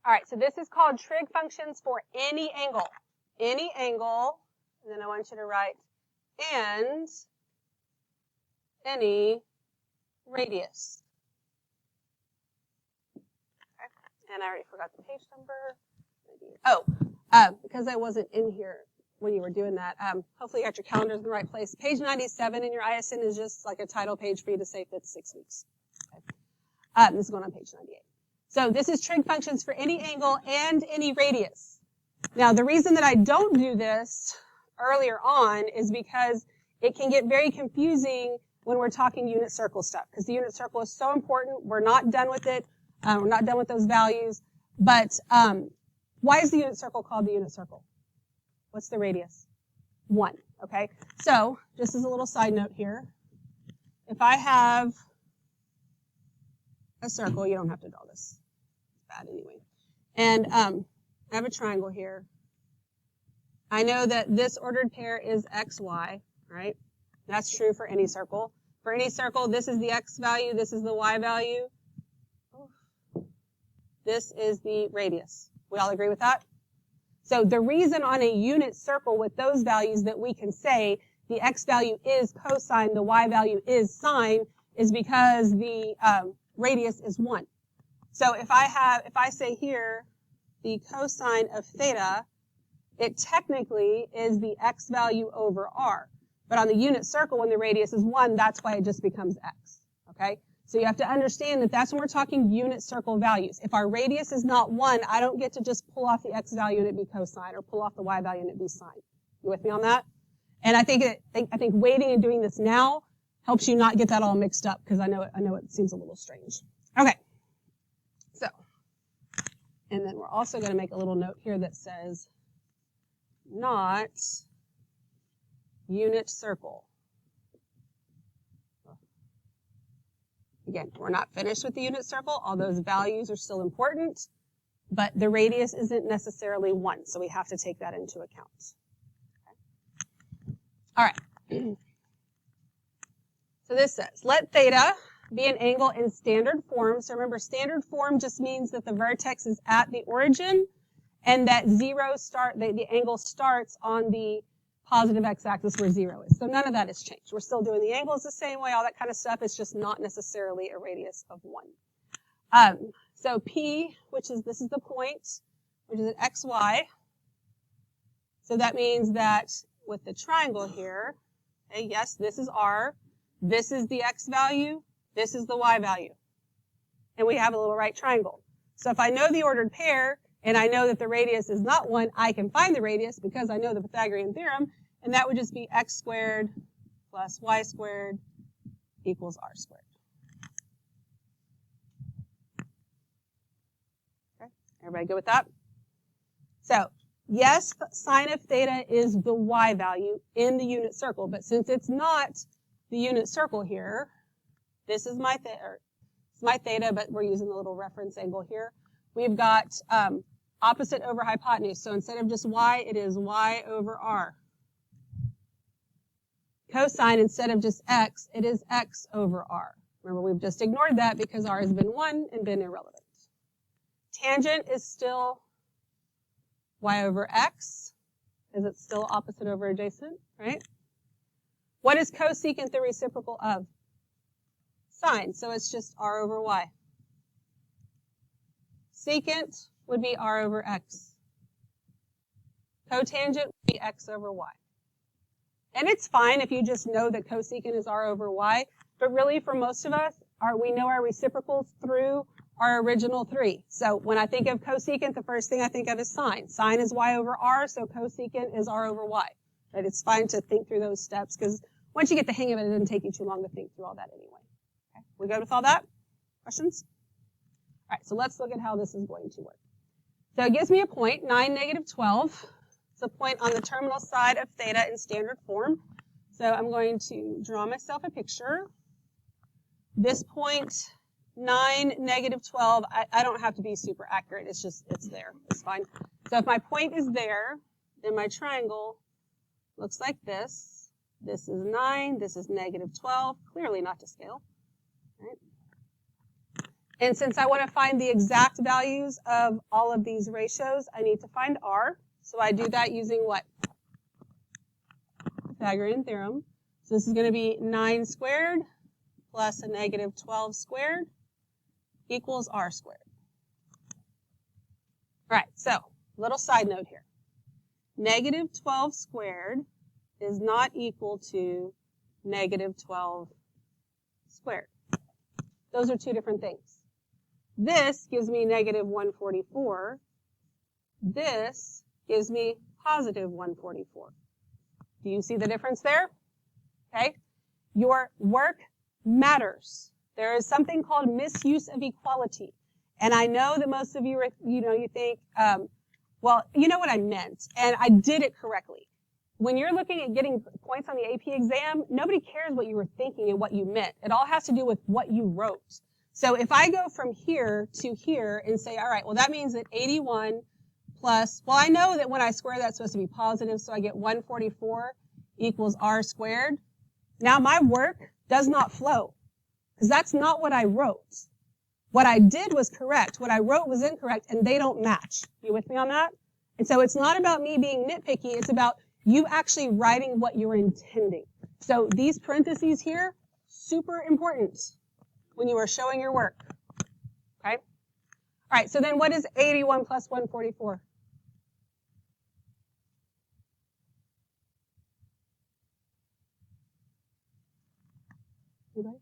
All right, so this is called trig functions for any angle. Any angle, and then I want you to write and any radius. Okay. And I already forgot the page number. Because I wasn't in here when you were doing that, hopefully you got your calendars in the right place. Page 97 in your ISN is just like a title page for you to say fifth 6 weeks. Okay. This is going on page 98. So this is trig functions for any angle and any radius. Now, the reason that I don't do this earlier on is because it can get very confusing when we're talking unit circle stuff, because the unit circle is so important. We're not done with it. We're not done with those values. But why is the unit circle called the unit circle? What's the radius? 1, okay? So, just as a little side note here, if I have a circle, you don't have to draw this. It's bad anyway. And I have a triangle here. I know that this ordered pair is xy, right? That's true for any circle. For any circle, this is the x value, this is the y value. This is the radius. We all agree with that? So the reason on a unit circle with those values that we can say the x value is cosine, the y value is sine, is because the radius is 1. So if I say here the cosine of theta, it technically is the x value over r. But on the unit circle, when the radius is 1, that's why it just becomes x. Okay? So you have to understand that that's when we're talking unit circle values. If our radius is not 1, I don't get to just pull off the x value and it be cosine, or pull off the y value and it be sine. You with me on that? And I think waiting and doing this now helps you not get that all mixed up, because I know it seems a little strange. Okay. So, and then we're also going to make a little note here that says not unit circle. Again, we're not finished with the unit circle. All those values are still important, but the radius isn't necessarily 1, so we have to take that into account. Okay. All right. So this says, let theta be an angle in standard form. So remember, standard form just means that the vertex is at the origin and that the angle starts on the positive x-axis where 0 is. So none of that has changed. We're still doing the angles the same way, all that kind of stuff. It's just not necessarily a radius of 1. So P, this is the point, which is at xy. So that means that with the triangle here, okay, yes, this is R. This is the x value. This is the y value. And we have a little right triangle. So if I know the ordered pair, and I know that the radius is not 1, I can find the radius because I know the Pythagorean theorem, and that would just be x squared plus y squared equals r squared. Okay, everybody good with that? So, yes, sine of theta is the y value in the unit circle, but since it's not the unit circle here, this is my theta, but we're using the little reference angle here. We've got opposite over hypotenuse. So instead of just y, it is y over r. Cosine, instead of just x, it is x over r. Remember, we've just ignored that because r has been 1 and been irrelevant. Tangent is still y over x, because it's still opposite over adjacent, right? What is cosecant the reciprocal of? Sine, so it's just r over y. Secant would be r over x. Cotangent would be x over y. And it's fine if you just know that cosecant is r over y, but really for most of us, we know our reciprocals through our original 3. So when I think of cosecant, the first thing I think of is sine. Sine is y over r, so cosecant is r over y. Right? It's fine to think through those steps, because once you get the hang of it, it doesn't take you too long to think through all that anyway. Okay. We good with all that? Questions? All right, so let's look at how this is going to work. So it gives me a point, 9, negative 12. It's a point on the terminal side of theta in standard form. So I'm going to draw myself a picture. This point, 9, negative 12, I don't have to be super accurate. It's there. It's fine. So if my point is there, then my triangle looks like this. This is 9. This is negative 12. Clearly not to scale. Right? And since I want to find the exact values of all of these ratios, I need to find R. So I do that using what? Pythagorean theorem. So this is going to be 9 squared plus a negative 12 squared equals R squared. All right, so little side note here. Negative 12 squared is not equal to negative 12 squared. Those are two different things. This gives me negative 144. This gives me positive 144. Do you see the difference there? Okay. Your work matters. There is something called misuse of equality. And I know that most of you, you think, well, you know what I meant, and I did it correctly. When you're looking at getting points on the AP exam, nobody cares what you were thinking and what you meant. It all has to do with what you wrote. So if I go from here to here and say, all right, well, that means that 81 plus, well, I know that when I square that's supposed to be positive, so I get 144 equals R squared. Now my work does not flow, because that's not what I wrote. What I did was correct. What I wrote was incorrect, and they don't match. You with me on that? And so it's not about me being nitpicky. It's about you actually writing what you're intending. So these parentheses here, super important when you are showing your work. Okay? All right, so then what is 81 plus 144? Anybody?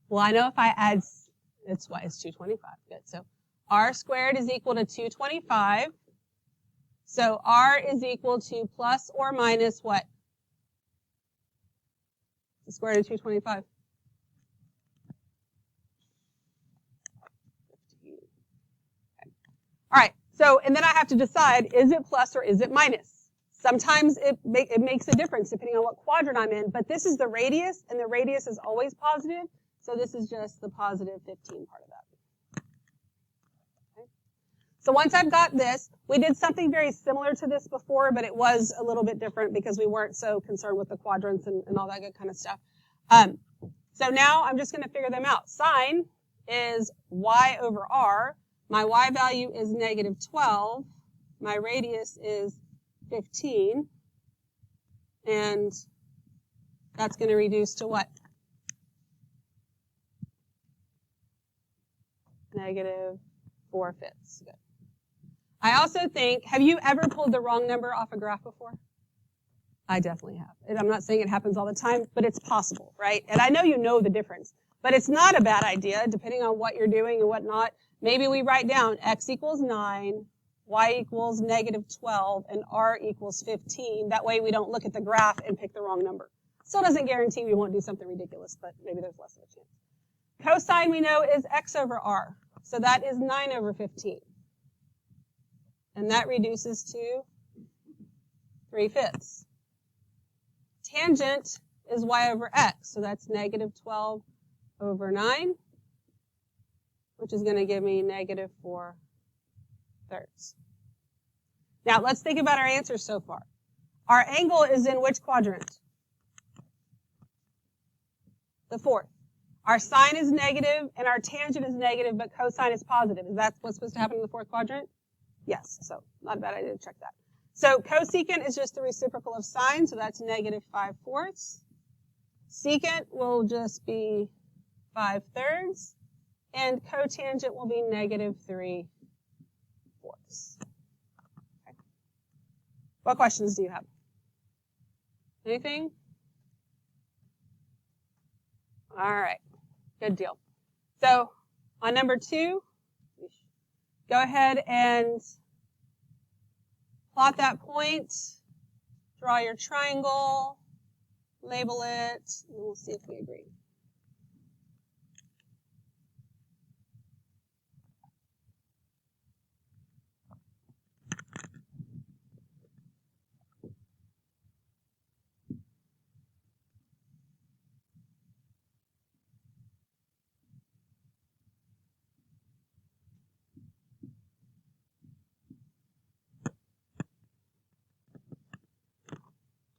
Well, I know if I add, it's what? It's 225. Good. So R squared is equal to 225. So R is equal to plus or minus what? The square root of 225. 15. Okay. All right. So, and then I have to decide, is it plus or is it minus? Sometimes it makes a difference depending on what quadrant I'm in, but this is the radius, and the radius is always positive. So this is just the positive 15 part of that. Okay. So once I've got this, we did something very similar to this before, but it was a little bit different because we weren't so concerned with the quadrants and all that good kind of stuff. So now I'm just going to figure them out. Sine is y over r. My y value is negative 12. My radius is 15. And that's going to reduce to what? Negative 4/5. Good. I also think, have you ever pulled the wrong number off a graph before? I definitely have. And I'm not saying it happens all the time, but it's possible, right? And I know you know the difference. But it's not a bad idea, depending on what you're doing and what not. Maybe we write down x equals 9, y equals negative 12, and r equals 15. That way we don't look at the graph and pick the wrong number. Still doesn't guarantee we won't do something ridiculous, but maybe there's less of a chance. Cosine we know is x over r. So that is 9 over 15. And that reduces to 3/5. Tangent is y over x. So that's negative 12 over 9, which is going to give me negative 4/3. Now let's think about our answers so far. Our angle is in which quadrant? The fourth. Our sine is negative and our tangent is negative, but cosine is positive. Is that what's supposed to happen in the fourth quadrant? Yes, so not a bad idea to check that. So cosecant is just the reciprocal of sine, so that's negative 5/4. Secant will just be 5/3, and cotangent will be negative 3/4. Okay. What questions do you have? Anything? All right. Good deal. So on number 2, go ahead and plot that point, draw your triangle, label it, and we'll see if we agree.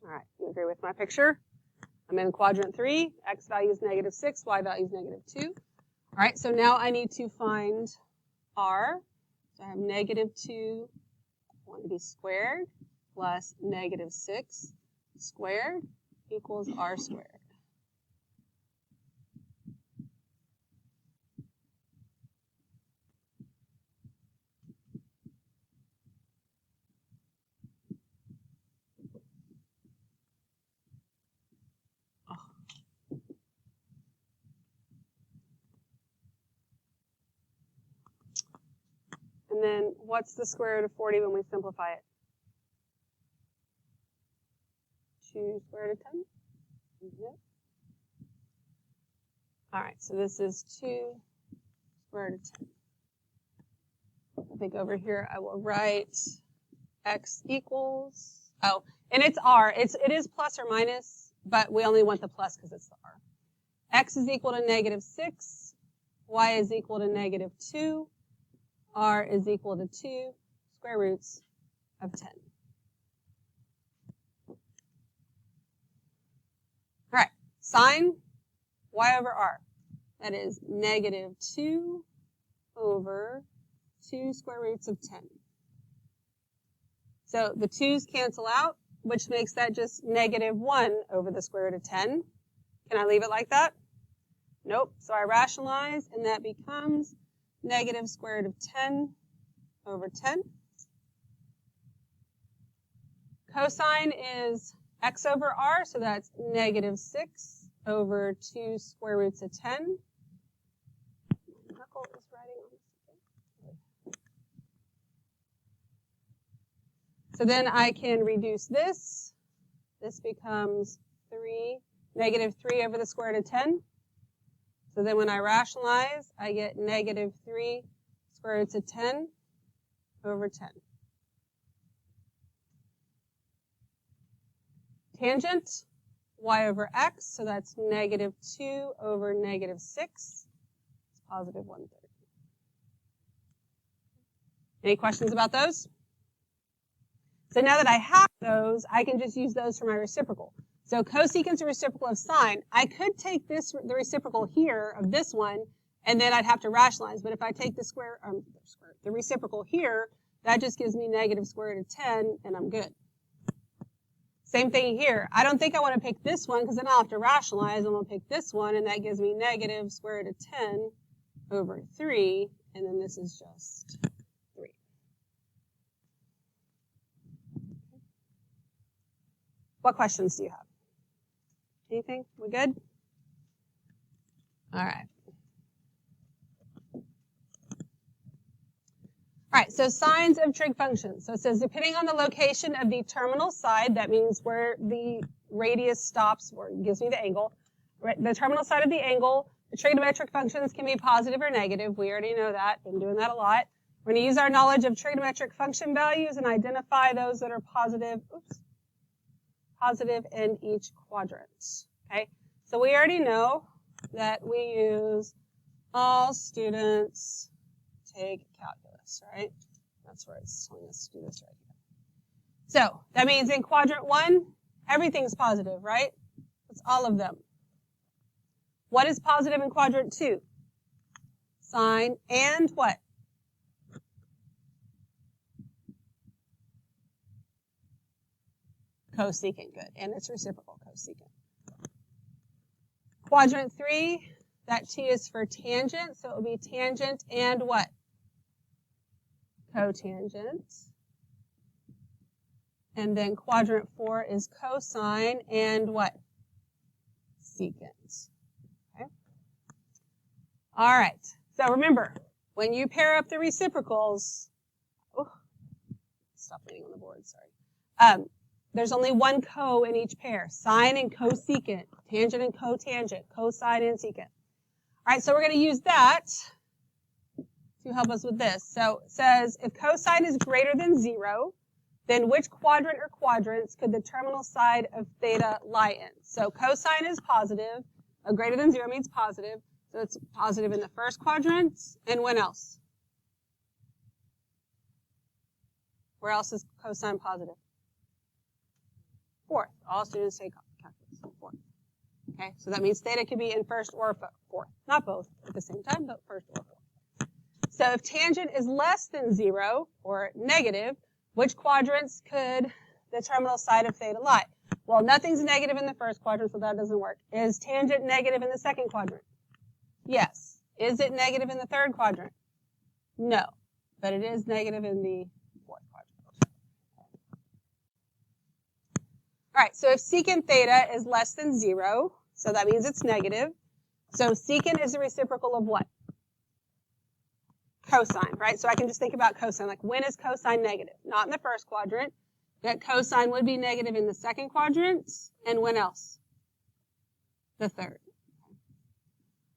All right, you agree with my picture? I'm in quadrant 3. X value is negative 6. Y value is negative 2. All right, so now I need to find R. So I have negative 2 quantity squared plus negative 6 squared equals R squared. And then what's the square root of 40 when we simplify it? 2 square root of 10? Mm-hmm. All right, so this is 2 square root of 10. I think over here I will write x equals, oh, and it's r. It is plus or minus, but we only want the plus because it's the r. X is equal to negative 6. Y is equal to negative 2. R is equal to 2 square roots of 10. All right, sine y over r. That is negative 2 over 2 square roots of 10. So the 2's cancel out, which makes that just negative 1 over the square root of 10. Can I leave it like that? Nope. So I rationalize, and that becomes negative square root of 10 over 10. Cosine is x over r, so that's negative 6 over 2 square roots of 10. Knuckle is writing on this. So then I can reduce this. This becomes negative 3 over the square root of 10. So then when I rationalize, I get negative 3 square roots of 10 over 10. Tangent, y over x, so that's negative 2 over negative 6. It's positive 1/3. Any questions about those? So now that I have those, I can just use those for my reciprocal. So cosecant is a reciprocal of sine. I could take this, the reciprocal here of this one, and then I'd have to rationalize. But if I take the reciprocal here, that just gives me negative square root of 10, and I'm good. Same thing here. I don't think I want to pick this one, because then I'll have to rationalize. I'm going to pick this one, and that gives me negative square root of 10 over 3, and then this is just 3. What questions do you have? Anything? We good? All right. All right, so signs of trig functions. So it says depending on the location of the terminal side, that means where the radius stops, or gives me the angle, right? The terminal side of the angle, the trigonometric functions can be positive or negative. We already know that. Been doing that a lot. We're going to use our knowledge of trigonometric function values and identify those that are positive. Positive in each quadrant. Okay, so we already know that we use all students take calculus, right? That's where it's telling us to do this right here. So that means in quadrant 1, everything's positive, right? It's all of them. What is positive in quadrant 2? Sine and what? Cosecant, good. And it's reciprocal cosecant. Quadrant 3, that T is for tangent, so it will be tangent and what? Cotangent. And then quadrant 4 is cosine and what? Secant. Okay. All right. So remember, when you pair up the reciprocals, stop leaning on the board, sorry. There's only one co in each pair, sine and cosecant, tangent and cotangent, cosine and secant. All right, so we're going to use that to help us with this. So it says if cosine is greater than 0, then which quadrant or quadrants could the terminal side of theta lie in? So cosine is positive. Greater than 0 means positive. So it's positive in the first quadrant. And when else? Where else is cosine positive? Fourth. All students take calculus. Fourth. Okay, so that means theta could be in first or fourth. Not both at the same time, but first or fourth. So if tangent is less than 0 or negative, which quadrants could the terminal side of theta lie? Well, nothing's negative in the first quadrant, so that doesn't work. Is tangent negative in the second quadrant? Yes. Is it negative in the third quadrant? No. But it is negative in the fourth quadrant. All right, so if secant theta is less than 0, so that means it's negative. So secant is the reciprocal of what? Cosine, right? So I can just think about cosine. Like, when is cosine negative? Not in the first quadrant. That cosine would be negative in the second quadrant. And when else? The third.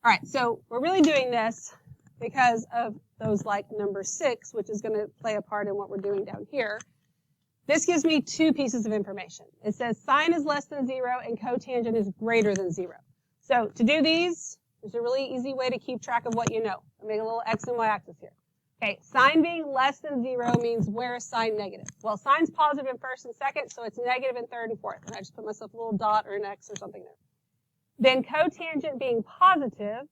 All right, so we're really doing this because of those like number 6, which is going to play a part in what we're doing down here. This gives me 2 pieces of information. It says sine is less than 0 and cotangent is greater than 0. So to do these, there's a really easy way to keep track of what you know. I'll make a little x and y axis here. Okay, sine being less than 0 means where is sine negative? Well, sine's positive in first and second, so it's negative in third and fourth. And I just put myself a little dot or an x or something there. Then cotangent being positive,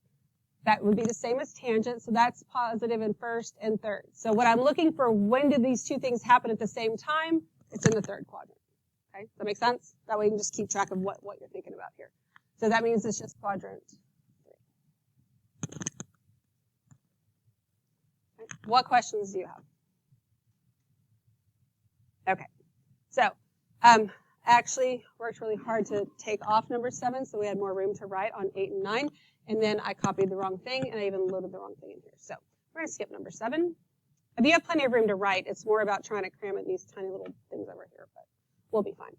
that would be the same as tangent, so that's positive in first and third. So what I'm looking for, when did these 2 things happen at the same time? It's in the third quadrant. Okay, does that make sense? That way you can just keep track of what you're thinking about here. So that means it's just quadrant 3. What questions do you have? Okay, so actually worked really hard to take off number 7, so we had more room to write on 8 and 9, and then I copied the wrong thing, and I even loaded the wrong thing in here. So we're going to skip number 7. If you have plenty of room to write, it's more about trying to cram in these tiny little things over here, but we'll be fine.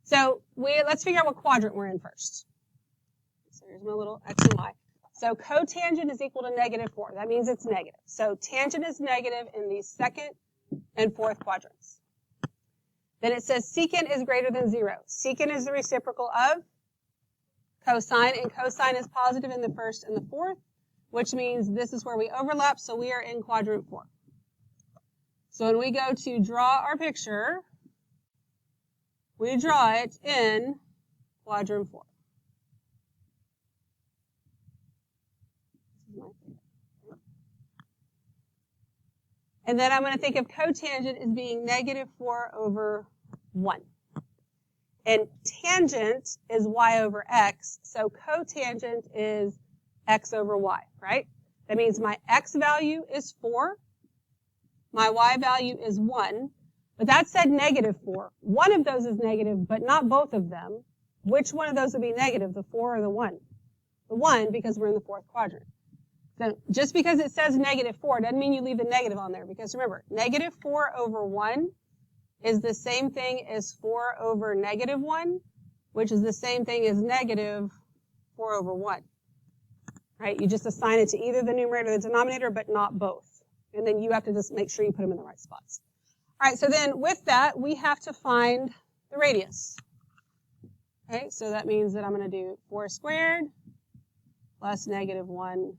So let's figure out what quadrant we're in first. So here's my little x and y. So cotangent is equal to -4. That means it's negative. So tangent is negative in the second and fourth quadrants. Then it says secant is greater than 0. Secant is the reciprocal of cosine, and cosine is positive in the first and the fourth, which means this is where we overlap, so we are in quadrant 4. So when we go to draw our picture, we draw it in quadrant 4. And then I'm going to think of cotangent as being -4 over 1. And tangent is y over x, so cotangent is x over y, right? That means my x value is 4, my y value is 1, but that said -4. One of those is negative, but not both of them. Which one of those would be negative, the 4 or the 1? The 1, because we're in the fourth quadrant. So just because it says -4 doesn't mean you leave the negative on there, because remember, -4 over 1 is the same thing as 4 over -1, which is the same thing as -4 over 1. Right? You just assign it to either the numerator or the denominator, but not both. And then you have to just make sure you put them in the right spots. All right, so then with that, we have to find the radius. Okay, so that means that I'm going to do 4 squared plus -1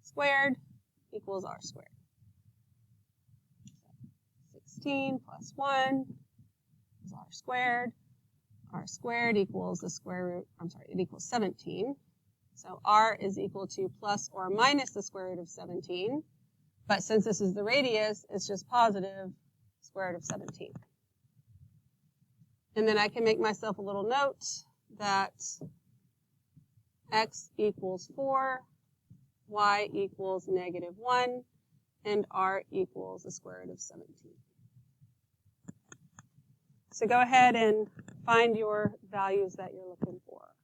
squared equals r squared. 16 plus 1 is r squared. R squared equals the square root, it equals 17. So r is equal to plus or minus the square root of 17. But since this is the radius, it's just positive square root of 17. And then I can make myself a little note that x equals 4, y equals -1, and r equals the square root of 17. So go ahead and find your values that you're looking for.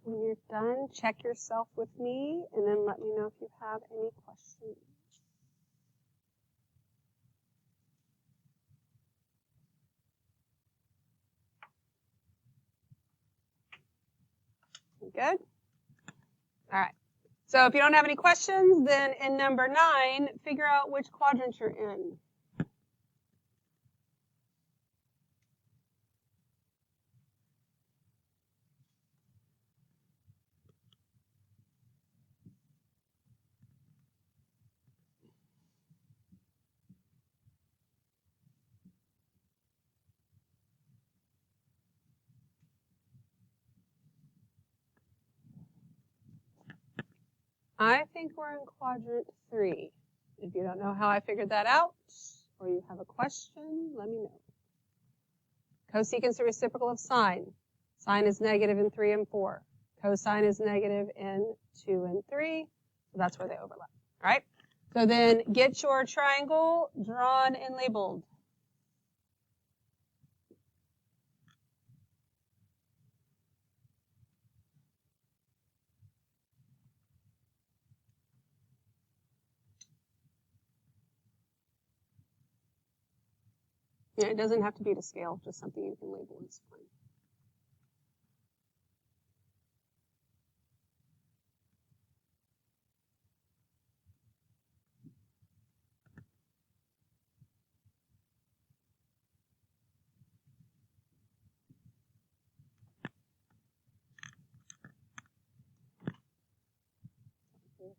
When you're done, check yourself with me, and then let me know if you have any questions. Good? All right. So if you don't have any questions, then in number 9, figure out which quadrant you're in. I think we're in quadrant 3. If you don't know how I figured that out, or you have a question, let me know. Cosecant is the reciprocal of sine. Sine is negative in 3 and 4. Cosine is negative in 2 and 3. So that's where they overlap. All right? So then get your triangle drawn and labeled. Yeah, it doesn't have to be to scale, just something you can label is fine.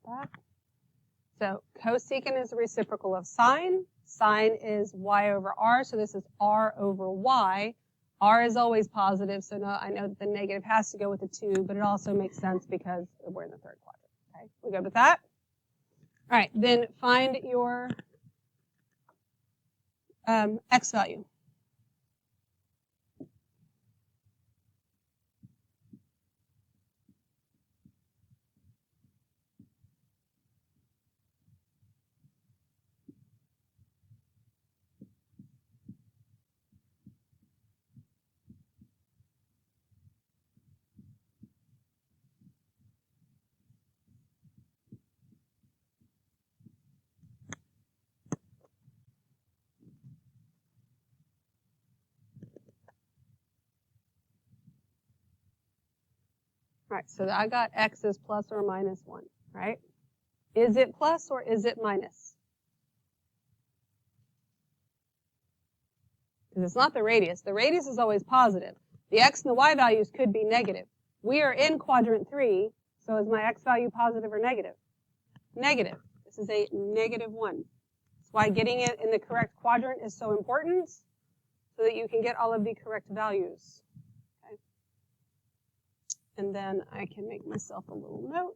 That. So cosecant is the reciprocal of sine. Sine is y over r, so this is r over y. R is always positive, so no, I know that the negative has to go with the 2, but it also makes sense because we're in the third quadrant. Okay, we good with that? All right, then find your x value. All right, so I got x is plus or minus 1, right? Is it plus or is it minus? Because it's not the radius. The radius is always positive. The x and the y values could be negative. We are in quadrant 3, so is my x value positive or negative? Negative. This is a negative 1. That's why getting it in the correct quadrant is so important, so that you can get all of the correct values. Okay. And then I can make myself a little note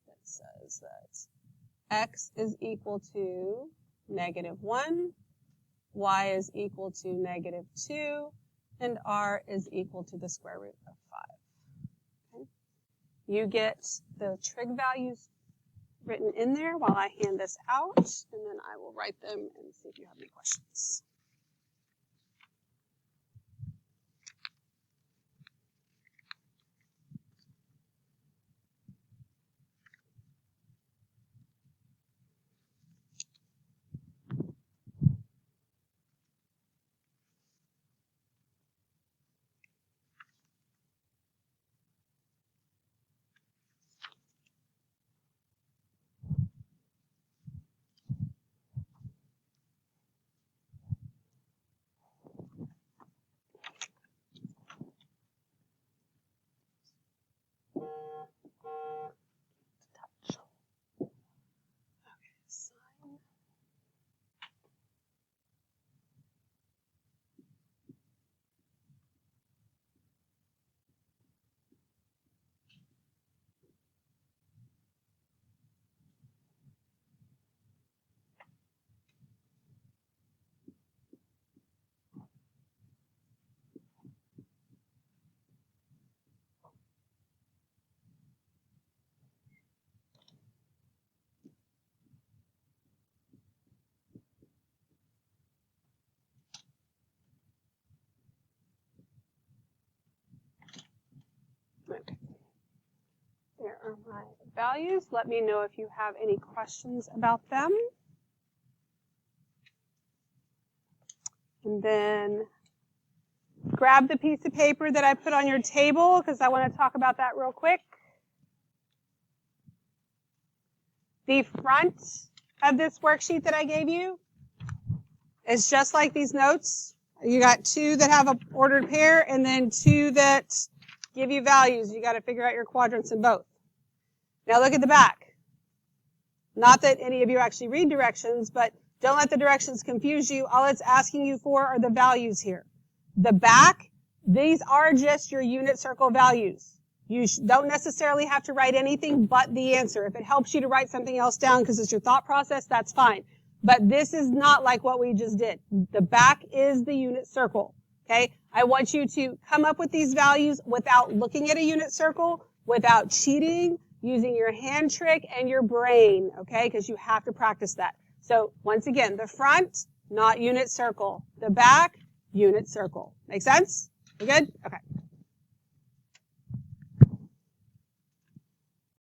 that says that x is equal to negative 1, y is equal to negative 2, and r is equal to the square root of 5. Okay. You get the trig values written in there while I hand this out, and then I will write them and see if you have any questions. values. Let me know if you have any questions about them. And then grab the piece of paper that I put on your table because I want to talk about that real quick. The front of this worksheet that I gave you is just like these notes. You got 2 that have an ordered pair and then 2 that give you values. You got to figure out your quadrants in both. Now look at the back. Not that any of you actually read directions, but don't let the directions confuse you. All it's asking you for are the values here. The back, these are just your unit circle values. You don't necessarily have to write anything but the answer. If it helps you to write something else down because it's your thought process, that's fine. But this is not like what we just did. The back is the unit circle. Okay? I want you to come up with these values without looking at a unit circle, without cheating, using your hand trick and your brain, okay? Because you have to practice that. So once again, the front, not unit circle. The back, unit circle. Make sense? We good? Okay.